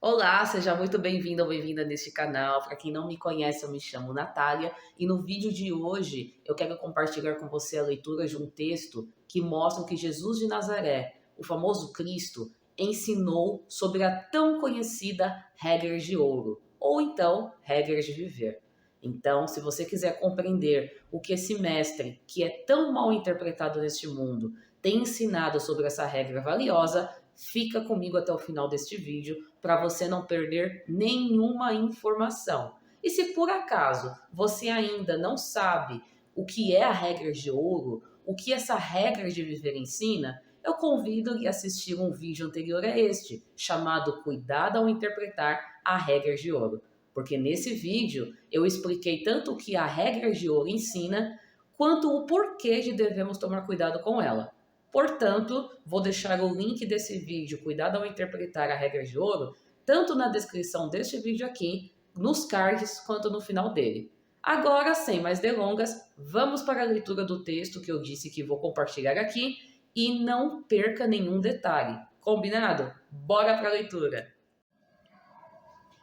Olá, seja muito bem-vindo ou bem-vinda neste canal. Para quem não me conhece, eu me chamo Natália e no vídeo de hoje eu quero compartilhar com você a leitura de um texto que mostra que Jesus de Nazaré, o famoso Cristo, ensinou sobre a tão conhecida regra de ouro, ou então regras de viver. Então, se você quiser compreender o que esse mestre, que é tão mal interpretado neste mundo, tem ensinado sobre essa regra valiosa, fica comigo até o final deste vídeo para você não perder nenhuma informação. E se por acaso você ainda não sabe o que é a regra de ouro, o que essa regra de viver ensina, eu convido a assistir um vídeo anterior a este, chamado Cuidado ao Interpretar a Regra de Ouro. Porque nesse vídeo eu expliquei tanto o que a regra de ouro ensina, quanto o porquê de devemos tomar cuidado com ela. Portanto, vou deixar o link desse vídeo, Cuidado ao Interpretar a Regra de Ouro, tanto na descrição deste vídeo aqui, nos cards, quanto no final dele. Agora, sem mais delongas, vamos para a leitura do texto que eu disse que vou compartilhar aqui e não perca nenhum detalhe. Combinado? Bora para a leitura!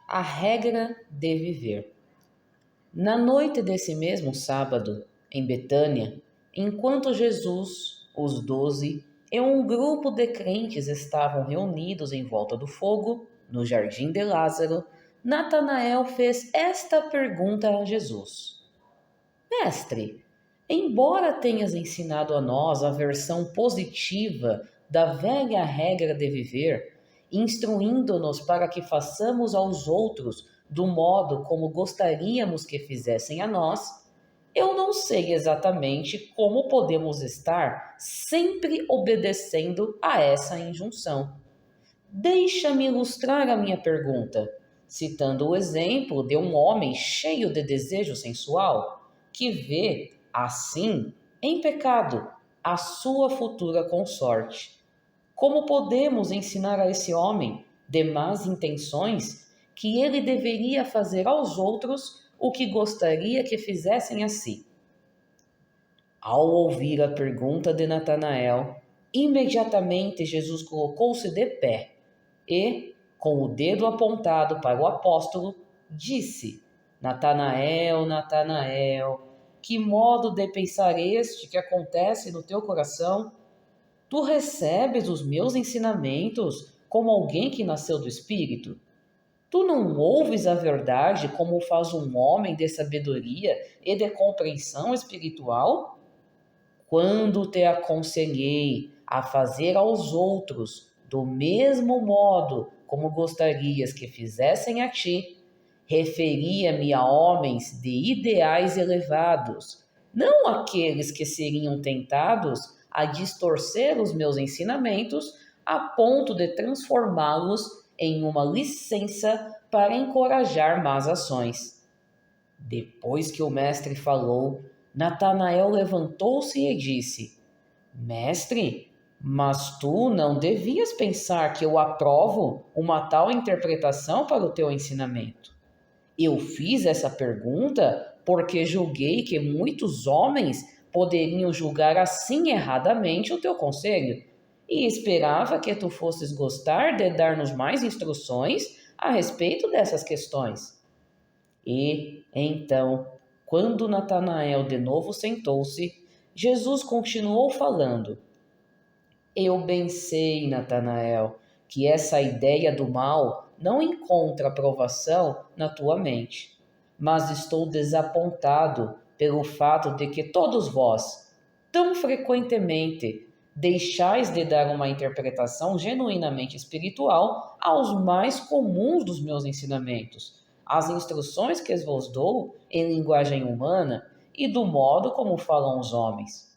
A regra de viver. Na noite desse mesmo sábado, em Betânia, enquanto Jesus, os 12 e um grupo de crentes estavam reunidos em volta do fogo, no jardim de Lázaro, Natanael fez esta pergunta a Jesus: Mestre, embora tenhas ensinado a nós a versão positiva da velha regra de viver, instruindo-nos para que façamos aos outros do modo como gostaríamos que fizessem a nós, eu não sei exatamente como podemos estar sempre obedecendo a essa injunção. Deixa-me ilustrar a minha pergunta, citando o exemplo de um homem cheio de desejo sensual que vê, assim, em pecado, a sua futura consorte. Como podemos ensinar a esse homem, de más intenções, que ele deveria fazer aos outros o que gostaria que fizessem a si? Ao ouvir a pergunta de Natanael, imediatamente Jesus colocou-se de pé e, com o dedo apontado para o apóstolo, disse: Natanael, Natanael, que modo de pensar este que acontece no teu coração? Tu recebes os meus ensinamentos como alguém que nasceu do Espírito? Tu não ouves a verdade como faz um homem de sabedoria e de compreensão espiritual? Quando te aconselhei a fazer aos outros do mesmo modo como gostarias que fizessem a ti, referia-me a homens de ideais elevados, não aqueles que seriam tentados a distorcer os meus ensinamentos a ponto de transformá-los em uma licença para encorajar más ações. Depois que o mestre falou, Natanael levantou-se e disse: Mestre, mas tu não devias pensar que eu aprovo uma tal interpretação para o teu ensinamento. Eu fiz essa pergunta porque julguei que muitos homens poderiam julgar assim erradamente o teu conselho, e esperava que tu fosses gostar de dar-nos mais instruções a respeito dessas questões. E, então, quando Natanael de novo sentou-se, Jesus continuou falando: Eu bem sei, Natanael, que essa ideia do mal não encontra aprovação na tua mente, mas estou desapontado pelo fato de que todos vós, tão frequentemente, deixais de dar uma interpretação genuinamente espiritual aos mais comuns dos meus ensinamentos, as instruções que vos dou em linguagem humana e do modo como falam os homens.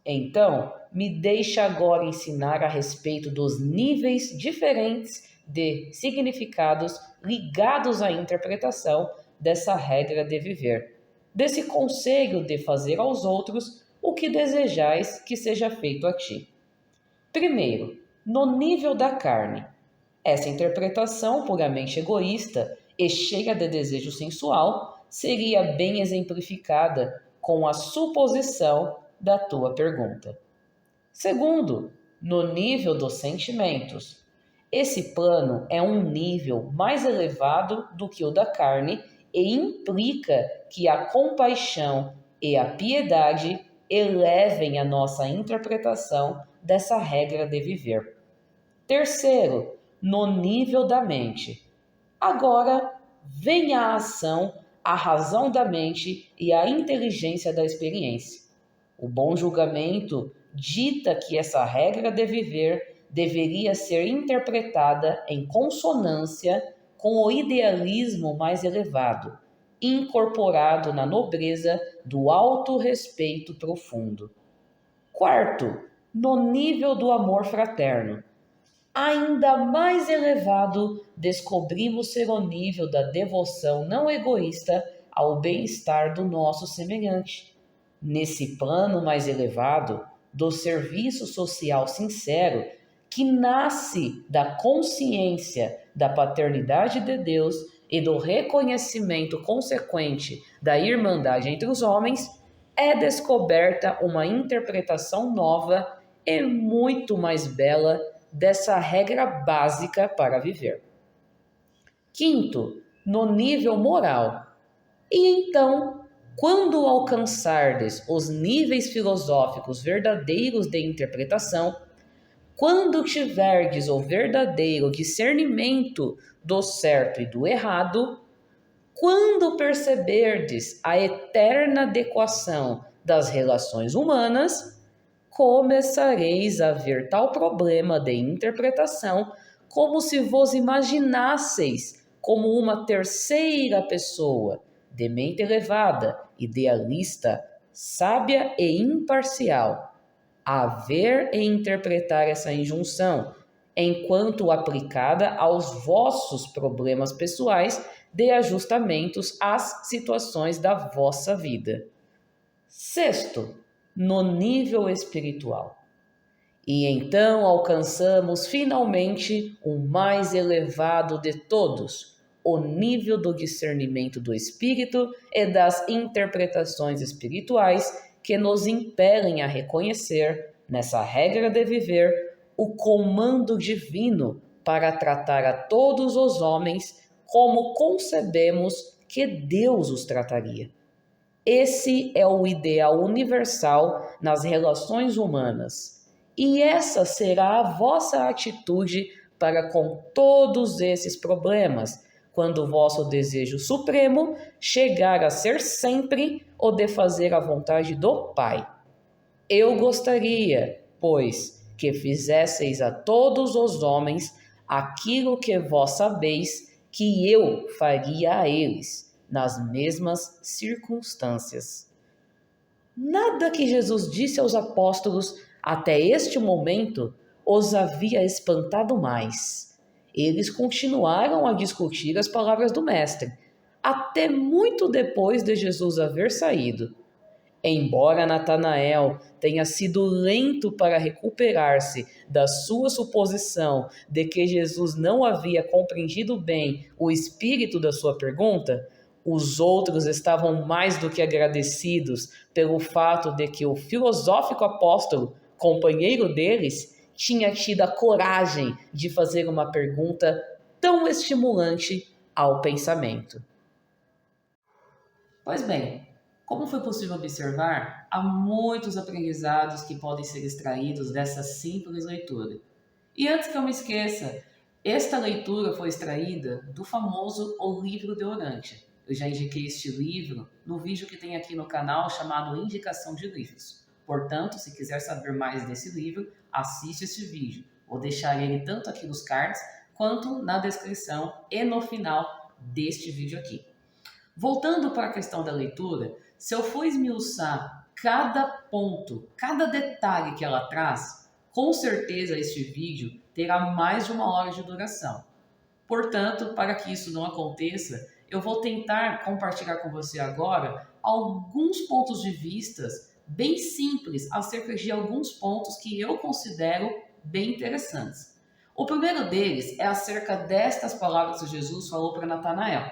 Então, me deixa agora ensinar a respeito dos níveis diferentes de significados ligados à interpretação dessa regra de viver, desse conselho de fazer aos outros o que desejais que seja feito a ti. Primeiro, no nível da carne. Essa interpretação puramente egoísta e cheia de desejo sensual seria bem exemplificada com a suposição da tua pergunta. Segundo, no nível dos sentimentos. Esse plano é um nível mais elevado do que o da carne e implica que a compaixão e a piedade elevem a nossa interpretação dessa regra de viver. Terceiro, no nível da mente. Agora vem a ação, a razão da mente e a inteligência da experiência. O bom julgamento dita que essa regra de viver deveria ser interpretada em consonância com o idealismo mais elevado, incorporado na nobreza do autorrespeito profundo. Quarto, no nível do amor fraterno. Ainda mais elevado, descobrimos ser o nível da devoção não egoísta ao bem-estar do nosso semelhante. Nesse plano mais elevado, do serviço social sincero, que nasce da consciência da paternidade de Deus e do reconhecimento consequente da irmandade entre os homens, é descoberta uma interpretação nova e muito mais bela dessa regra básica para viver. Quinto, no nível moral. E então, quando alcançardes os níveis filosóficos verdadeiros de interpretação, quando tiverdes o verdadeiro discernimento do certo e do errado, quando perceberdes a eterna adequação das relações humanas, começareis a ver tal problema de interpretação como se vos imaginasseis como uma terceira pessoa, de mente elevada, idealista, sábia e imparcial, a ver e interpretar essa injunção, enquanto aplicada aos vossos problemas pessoais de ajustamentos às situações da vossa vida. Sexto, no nível espiritual. E então alcançamos finalmente o mais elevado de todos, o nível do discernimento do espírito e das interpretações espirituais que nos impelem a reconhecer, nessa regra de viver, o comando divino para tratar a todos os homens como concebemos que Deus os trataria. Esse é o ideal universal nas relações humanas, e essa será a vossa atitude para com todos esses problemas, quando o vosso desejo supremo chegar a ser sempre o de fazer a vontade do Pai. Eu gostaria, pois, que fizesseis a todos os homens aquilo que vós sabeis que eu faria a eles, nas mesmas circunstâncias. Nada que Jesus disse aos apóstolos até este momento os havia espantado mais. Eles continuaram a discutir as palavras do Mestre, até muito depois de Jesus haver saído. Embora Natanael tenha sido lento para recuperar-se da sua suposição de que Jesus não havia compreendido bem o espírito da sua pergunta, os outros estavam mais do que agradecidos pelo fato de que o filosófico apóstolo, companheiro deles, tinha tido a coragem de fazer uma pergunta tão estimulante ao pensamento. Pois bem, como foi possível observar, há muitos aprendizados que podem ser extraídos dessa simples leitura. E antes que eu me esqueça, esta leitura foi extraída do famoso O Livro de Orante. Eu já indiquei este livro no vídeo que tem aqui no canal chamado Indicação de Livros. Portanto, se quiser saber mais desse livro, assiste este vídeo. Vou deixar ele tanto aqui nos cards quanto na descrição e no final deste vídeo aqui. Voltando para a questão da leitura, se eu for esmiuçar cada ponto, cada detalhe que ela traz, com certeza este vídeo terá mais de 1 hora de duração. Portanto, para que isso não aconteça, eu vou tentar compartilhar com você agora alguns pontos de vista bem simples acerca de alguns pontos que eu considero bem interessantes. O primeiro deles é acerca destas palavras que Jesus falou para Natanael.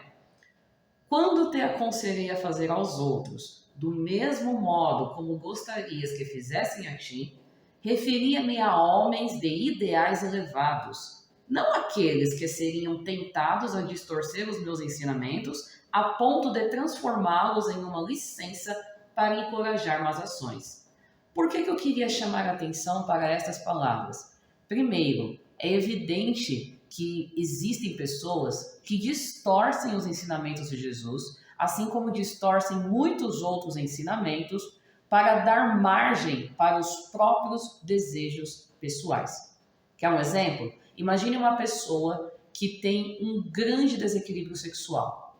Quando te aconselhei a fazer aos outros, do mesmo modo como gostarias que fizessem a ti, referia-me a homens de ideais elevados. não aqueles que seriam tentados a distorcer os meus ensinamentos a ponto de transformá-los em uma licença para encorajar más ações. Por que eu queria chamar a atenção para estas palavras? Primeiro, é evidente que existem pessoas que distorcem os ensinamentos de Jesus, assim como distorcem muitos outros ensinamentos, para dar margem para os próprios desejos pessoais. Quer um exemplo? Imagine uma pessoa que tem um grande desequilíbrio sexual.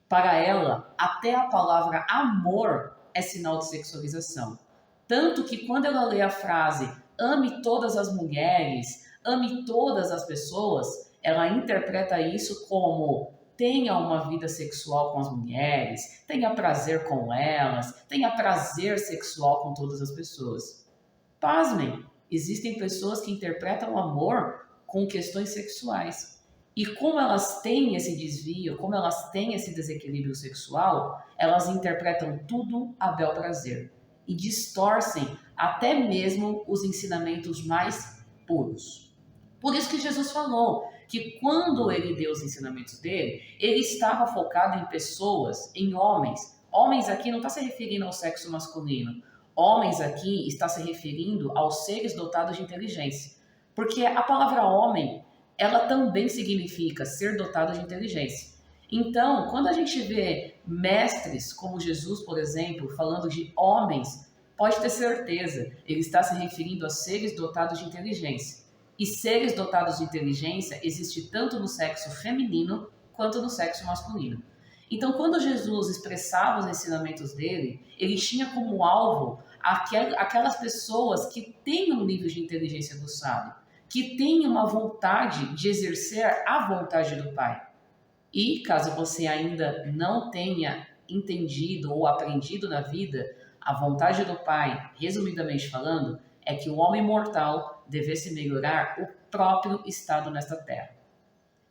Para ela, até a palavra amor é sinal de sexualização. Tanto que quando ela lê a frase ame todas as mulheres, ame todas as pessoas, ela interpreta isso como tenha uma vida sexual com as mulheres, tenha prazer com elas, tenha prazer sexual com todas as pessoas. Pasmem, existem pessoas que interpretam o amor com questões sexuais. E como elas têm esse desvio, como elas têm esse desequilíbrio sexual, elas interpretam tudo a bel prazer e distorcem até mesmo os ensinamentos mais puros. Por isso que Jesus falou que quando ele deu os ensinamentos dele, ele estava focado em pessoas, em homens. Homens aqui não está se referindo ao sexo masculino. Homens aqui está se referindo aos seres dotados de inteligência. Porque a palavra homem, ela também significa ser dotado de inteligência. Então, quando a gente vê mestres como Jesus, por exemplo, falando de homens, pode ter certeza, ele está se referindo a seres dotados de inteligência. E seres dotados de inteligência existe tanto no sexo feminino quanto no sexo masculino. Então, quando Jesus expressava os ensinamentos dele, ele tinha como alvo aquelas pessoas que têm um nível de inteligência do sábio, que têm uma vontade de exercer a vontade do Pai. E, caso você ainda não tenha entendido ou aprendido na vida, a vontade do Pai, resumidamente falando, é que o homem mortal devesse melhorar o próprio estado nesta terra.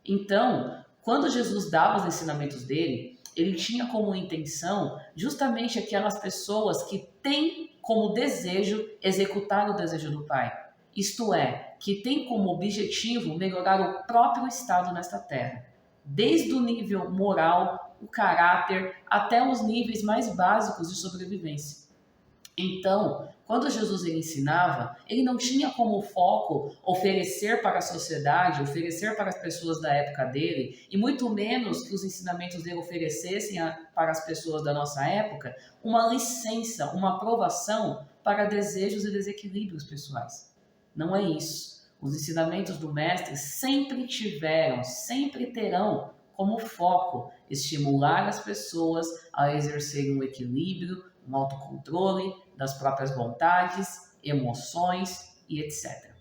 Então, quando Jesus dava os ensinamentos dele, ele tinha como intenção justamente aquelas pessoas que têm como desejo executar o desejo do Pai. Isto é, que tem como objetivo melhorar o próprio estado nesta terra. Desde o nível moral, o caráter, até os níveis mais básicos de sobrevivência. Então, quando Jesus ele ensinava, ele não tinha como foco oferecer para a sociedade, oferecer para as pessoas da época dele, e muito menos que os ensinamentos dele oferecessem para as pessoas da nossa época uma licença, uma aprovação para desejos e desequilíbrios pessoais. Não é isso. Os ensinamentos do Mestre sempre tiveram, sempre terão como foco estimular as pessoas a exercerem um equilíbrio, um autocontrole das próprias vontades, emoções e etc.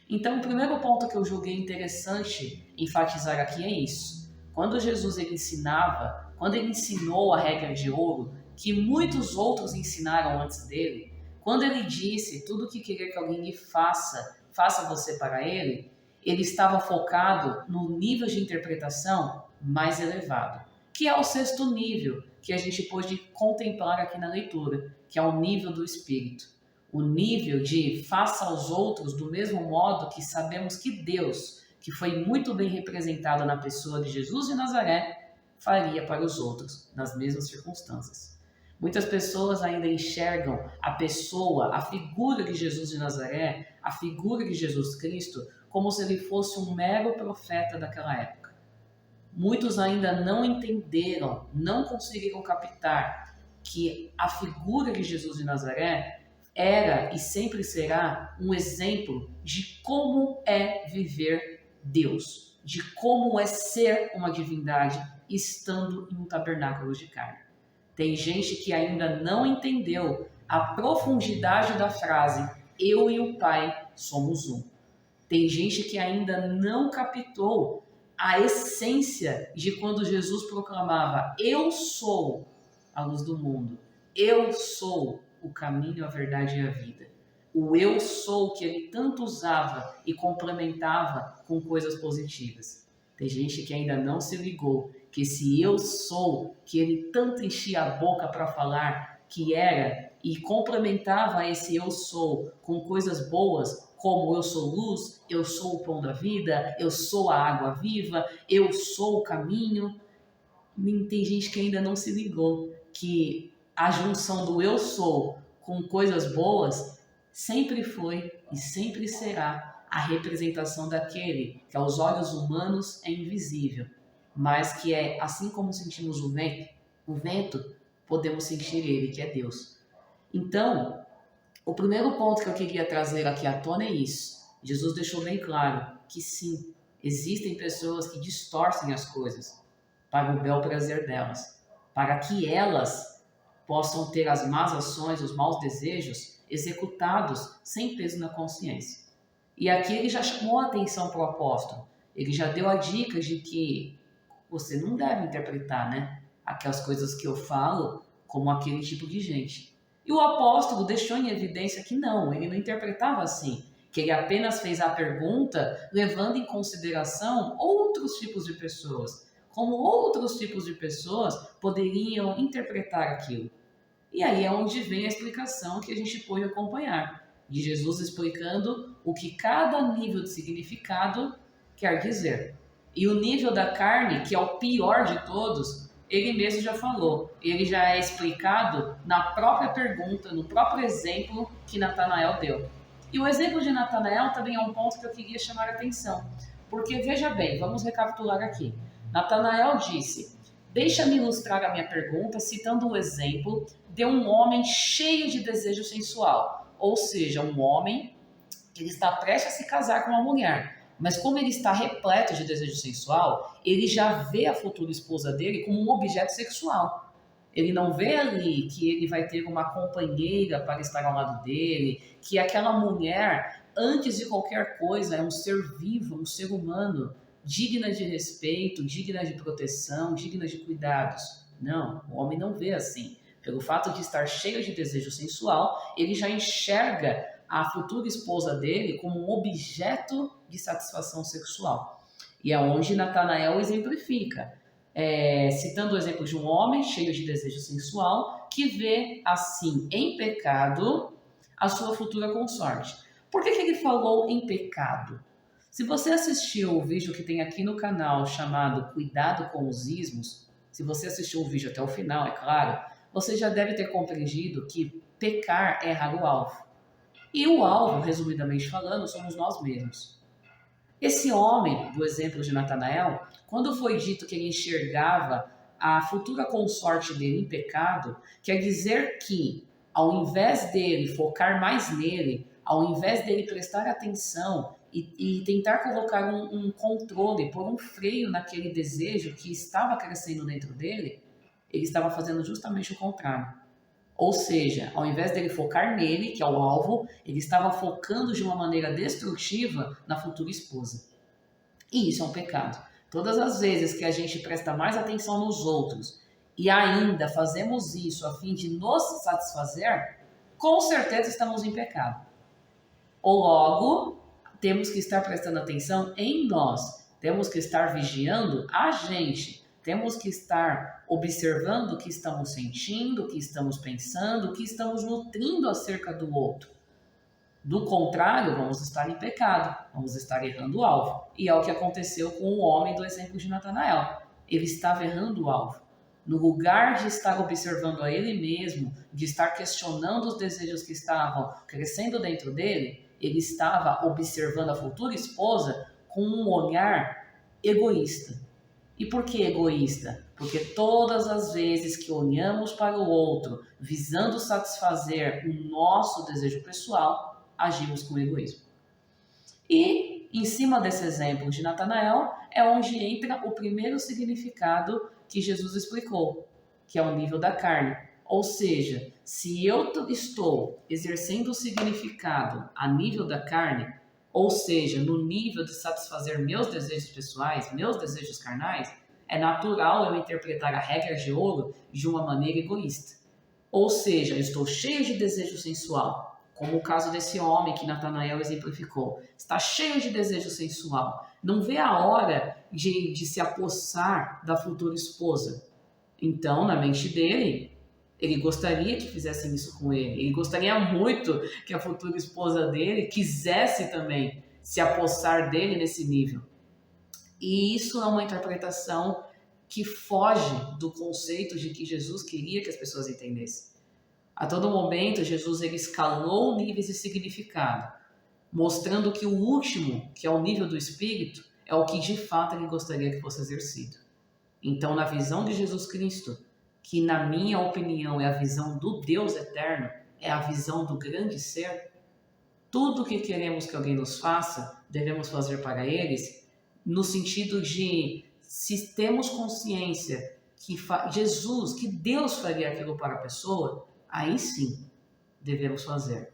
Então, o primeiro ponto que eu julguei interessante enfatizar aqui é isso. Quando Jesus ele ensinava, quando ele ensinou a regra de ouro, que muitos outros ensinaram antes dele, quando ele disse tudo que querer que alguém lhe faça, faça você para ele, ele estava focado no nível de interpretação mais elevado, que é o sexto nível que a gente pôde contemplar aqui na leitura, que é o nível do Espírito. O nível de faça aos outros do mesmo modo que sabemos que Deus, que foi muito bem representado na pessoa de Jesus de Nazaré, faria para os outros, nas mesmas circunstâncias. Muitas pessoas ainda enxergam a pessoa, a figura de Jesus de Nazaré, a figura de Jesus Cristo, como se ele fosse um mero profeta daquela época. Muitos ainda não entenderam, não conseguiram captar que a figura de Jesus de Nazaré era e sempre será um exemplo de como é viver Deus, de como é ser uma divindade estando em um tabernáculo de carne. Tem gente que ainda não entendeu a profundidade da frase eu e o Pai somos um. Tem gente que ainda não captou a essência de quando Jesus proclamava eu sou a luz do mundo, eu sou o caminho, a verdade e a vida. O eu sou que ele tanto usava e complementava com coisas positivas. Tem gente que ainda não se ligou que esse eu sou que ele tanto enchia a boca para falar que era e complementava esse eu sou com coisas boas, como eu sou luz, eu sou o pão da vida, eu sou a água viva, eu sou o caminho. Tem gente que ainda não se ligou que a junção do eu sou com coisas boas sempre foi e sempre será a representação daquele que aos olhos humanos é invisível, mas que é, assim como sentimos o vento, podemos sentir ele, que é Deus. Então, o primeiro ponto que eu queria trazer aqui à tona é isso. Jesus deixou bem claro que sim, existem pessoas que distorcem as coisas para o bel prazer delas, para que elas possam ter as más ações, os maus desejos executados sem peso na consciência. E aqui ele já chamou a atenção para o apóstolo. Ele já deu a dica de que você não deve interpretar, né, aquelas coisas que eu falo como aquele tipo de gente. E o apóstolo deixou em evidência que não, ele não interpretava assim, que ele apenas fez a pergunta levando em consideração outros tipos de pessoas, como outros tipos de pessoas poderiam interpretar aquilo. E aí é onde vem a explicação que a gente pôde acompanhar, de Jesus explicando o que cada nível de significado quer dizer. E o nível da carne, que é o pior de todos, ele mesmo já falou. Ele já é explicado na própria pergunta, no próprio exemplo que Natanael deu. E o exemplo de Natanael também é um ponto que eu queria chamar a atenção. Porque, veja bem, vamos recapitular aqui. Natanael disse: deixa-me ilustrar a minha pergunta citando o exemplo de um homem cheio de desejo sensual. Ou seja, um homem que ele está prestes a se casar com uma mulher. Mas como ele está repleto de desejo sensual, ele já vê a futura esposa dele como um objeto sexual. Ele não vê ali que ele vai ter uma companheira para estar ao lado dele, que aquela mulher, antes de qualquer coisa, é um ser vivo, um ser humano, digna de respeito, digna de proteção, digna de cuidados. Não, o homem não vê assim. Pelo fato de estar cheio de desejo sensual, ele já enxerga a futura esposa dele como um objeto de satisfação sexual. E é onde Natanael exemplifica, citando o exemplo de um homem cheio de desejo sensual que vê assim em pecado a sua futura consorte. Por que ele falou em pecado? Se você assistiu o vídeo que tem aqui no canal chamado Cuidado com os Ismos, se você assistiu o vídeo até o final, é claro, você já deve ter compreendido que pecar é errar o alvo. E o alvo, resumidamente falando, somos nós mesmos. Esse homem, do exemplo de Natanael, quando foi dito que ele enxergava a futura consorte dele em pecado, quer dizer que, ao invés dele focar mais nele, ao invés dele prestar atenção e tentar colocar um controle, pôr um freio naquele desejo que estava crescendo dentro dele, ele estava fazendo justamente o contrário. Ou seja, ao invés dele focar nele, que é o alvo, ele estava focando de uma maneira destrutiva na futura esposa. E isso é um pecado. Todas as vezes que a gente presta mais atenção nos outros e ainda fazemos isso a fim de nos satisfazer, com certeza estamos em pecado. Ou logo, temos que estar prestando atenção em nós. Temos que estar vigiando a gente. Temos que estar observando o que estamos sentindo, o que estamos pensando, o que estamos nutrindo acerca do outro. Do contrário, vamos estar em pecado, vamos estar errando o alvo. E é o que aconteceu com o homem do exemplo de Natanael. Ele estava errando o alvo. No lugar de estar observando a ele mesmo, de estar questionando os desejos que estavam crescendo dentro dele, ele estava observando a futura esposa com um olhar egoísta. E por que egoísta? Porque todas as vezes que olhamos para o outro visando satisfazer o nosso desejo pessoal, agimos com egoísmo. E, em cima desse exemplo de Natanael, é onde entra o primeiro significado que Jesus explicou, que é o nível da carne. Ou seja, se eu estou exercendo o significado a nível da carne, ou seja, no nível de satisfazer meus desejos pessoais, meus desejos carnais, é natural eu interpretar a regra de ouro de uma maneira egoísta. Ou seja, eu estou cheio de desejo sensual, como o caso desse homem que Natanael exemplificou. Está cheio de desejo sensual. Não vê a hora de se apossar da futura esposa. Então, na mente dele, Ele gostaria que fizessem isso com ele. Ele gostaria muito que a futura esposa dele quisesse também se apossar dele nesse nível. E isso é uma interpretação que foge do conceito de que Jesus queria que as pessoas entendessem. A todo momento, Jesus ele escalou níveis de significado, mostrando que o último, que é o nível do Espírito, é o que de fato ele gostaria que fosse exercido. Então, na visão de Jesus Cristo, que na minha opinião é a visão do Deus eterno, é a visão do grande ser, tudo que queremos que alguém nos faça, devemos fazer para eles, no sentido de, se temos consciência que Jesus, que Deus faria aquilo para a pessoa, aí sim devemos fazer.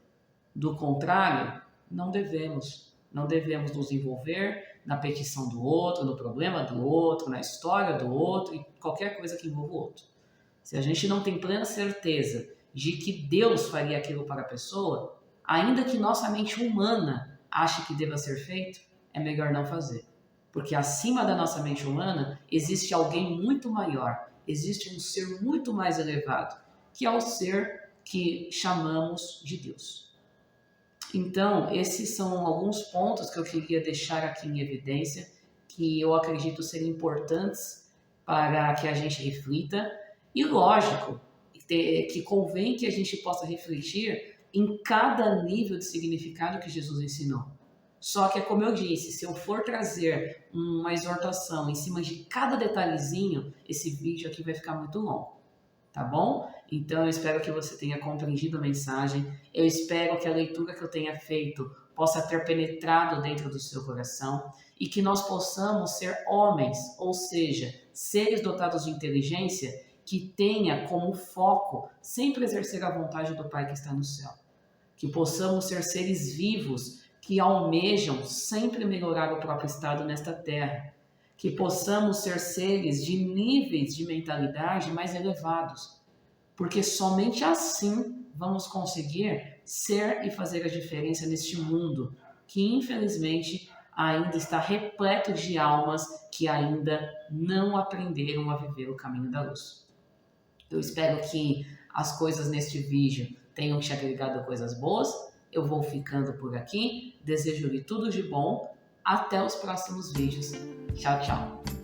Do contrário, não devemos. Não devemos nos envolver na petição do outro, no problema do outro, na história do outro e qualquer coisa que envolva o outro. Se a gente não tem plena certeza de que Deus faria aquilo para a pessoa, ainda que nossa mente humana ache que deva ser feito, é melhor não fazer. Porque acima da nossa mente humana existe alguém muito maior, existe um ser muito mais elevado, que é o ser que chamamos de Deus. Então, esses são alguns pontos que eu queria deixar aqui em evidência, que eu acredito serem importantes para que a gente reflita. E lógico, que convém que a gente possa refletir em cada nível de significado que Jesus ensinou. Só que, como eu disse, se eu for trazer uma exortação em cima de cada detalhezinho, esse vídeo aqui vai ficar muito longo. Tá bom? Então eu espero que você tenha compreendido a mensagem. Eu espero que a leitura que eu tenha feito possa ter penetrado dentro do seu coração e que nós possamos ser homens, ou seja, seres dotados de inteligência que tenha como foco sempre exercer a vontade do Pai que está no céu. Que possamos ser seres vivos que almejam sempre melhorar o próprio estado nesta terra. Que possamos ser seres de níveis de mentalidade mais elevados, porque somente assim vamos conseguir ser e fazer a diferença neste mundo, que infelizmente ainda está repleto de almas que ainda não aprenderam a viver o caminho da luz. Eu espero que as coisas neste vídeo tenham te agregado coisas boas. Eu vou ficando por aqui, desejo-lhe tudo de bom. Até os próximos vídeos. Tchau, tchau.